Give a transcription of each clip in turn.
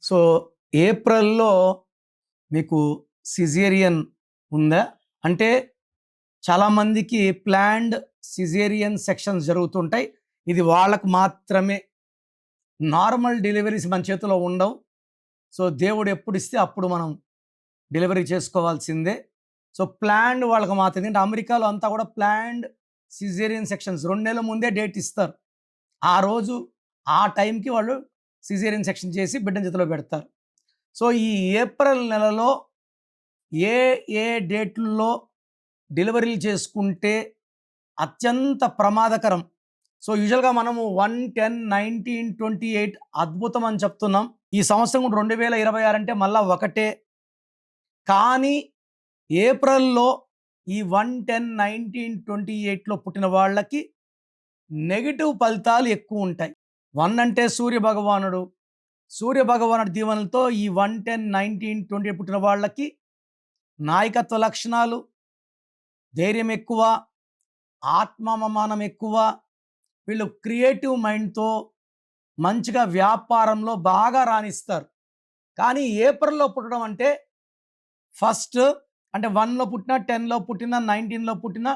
So, ఏప్రిల్‌లో మీకు caesarean ఉందా? అంటే చాలామందికి ప్లాన్డ్ సిజేరియన్ సెక్షన్స్ జరుగుతుంటాయి. ఇది వాళ్ళకు మాత్రమే. నార్మల్ డెలివరీస్ మన చేతిలో ఉండవు. సో, దేవుడు ఎప్పుడిస్తే అప్పుడు మనం డెలివరీ చేసుకోవాల్సిందే. సో, ప్లాన్డ్ వాళ్ళకి మాత్రం. ఎందుకంటే అమెరికాలో అంతా కూడా ప్లాన్డ్ సిజేరియన్ సెక్షన్స్ 2 నెలల ముందే డేట్ ఇస్తారు. ఆ రోజు ఆ టైంకి వాళ్ళు సిజేరియన్ సెక్షన్ చేసి బిడ్డని చేతిలో పెడతారు. సో, ఈ ఏప్రిల్ నెలలో ఏ ఏ డేట్‌ల్లో డెలివరీలు చేసుకుంటే అత్యంత ప్రమాదకరం. సో, యూజువల్‌గా మనము 1, 10, 19, 28 అద్భుతం అని చెప్తున్నాం. ఈ సంవత్సరం కూడా 2026 అంటే మళ్ళా ఒకటే. కానీ ఏప్రిల్‌లో ఈ 1, 10, 19, 28లో పుట్టిన వాళ్ళకి నెగెటివ్ ఫలితాలు ఎక్కువుంటాయి. 1 అంటే సూర్యభగవానుడు. సూర్యభగవానుడి దీవెనలతో ఈ 1, 10, 19, 28 పుట్టిన వాళ్ళకి నాయకత్వ లక్షణాలు, ధైర్యం ఎక్కువ, ఆత్మాభిమానం ఎక్కువ. వీళ్ళు క్రియేటివ్ మైండ్‌తో మంచిగా వ్యాపారంలో బాగా రాణిస్తారు. కానీ ఏప్రిల్‌లో పుట్టడం అంటే ఫస్ట్ అంటే 1లో పుట్టినా, 10లో పుట్టినా, 19లో పుట్టినా,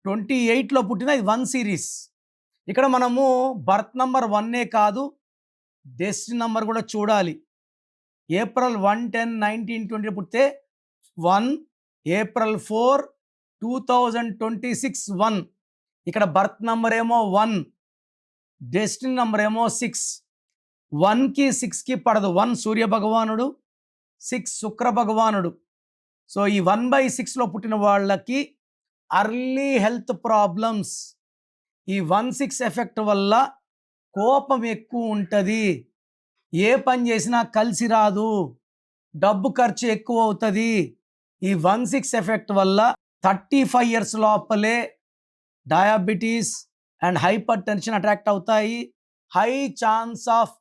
28లో పుట్టినా ఇది 1 సీరీస్. ఇక్కడ మనము బర్త్ నంబర్ 1 కాదు, డెస్టినీ నంబర్ కూడా చూడాలి. ఏప్రిల్ 1, 10, 19, 20 పుడితే 1, ఏప్రిల్ 4, 2026 1. ఇక్కడ బర్త్ నంబర్ ఏమో 1, డెస్టినీ నంబర్ ఏమో 6. 1కి 6కి పడదు. 1 సూర్య భగవానుడు, 6 శుక్ర భగవానుడు. సో, ఈ 1/6లో పుట్టిన వాళ్ళకి అర్లీ హెల్త్ ప్రాబ్లమ్స్. ఈ 1/6 ఎఫెక్ట్ వల్ల కోపం ఎక్కువ ఉంటుంది. ఏ పని చేసినా కలిసి రాదు. డబ్బు ఖర్చు ఎక్కువ అవుతుంది. ఈ 1/6 ఎఫెక్ట్ వల్ల 35 ఇయర్స్ లోపలే diabetes and hyper tension attract అవుతాయి. High chance of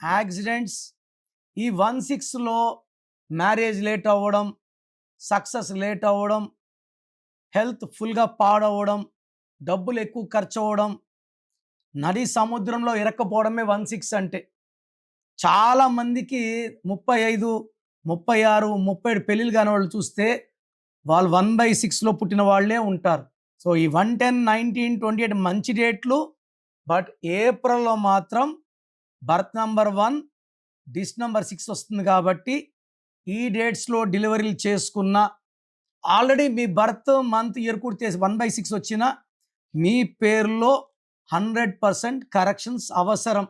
accidents. ఈ 1/6లో మ్యారేజ్ లేట్ అవ్వడం, సక్సెస్ లేట్ అవ్వడం, హెల్త్ ఫుల్గా పాడవడం, డబ్బులు ఎక్కువ ఖర్చు అవ్వడం, నది సముద్రంలో ఇరక్కపోవడమే 1/6 అంటే. చాలామందికి 35, 36, 37 పెళ్ళిళ్ళు కాని వాళ్ళు చూస్తే వాళ్ళు 1/6లో పుట్టిన వాళ్ళే ఉంటారు. సో, ఈ 1, 10, 19, 28 మంచి డేట్లు. బట్ ఏప్రిల్‌లో మాత్రం బర్త్ నంబర్ 1, డిస్ నంబర్ 6 వస్తుంది కాబట్టి ఈ డేట్స్‌లో డెలివరీలు చేసుకున్న ఆల్రెడీ మీ బర్త్ మంత్ ఇయర్ కూడా 1/6 వచ్చినా మీ పేరులో 100% కరెక్షన్స్ అవసరం.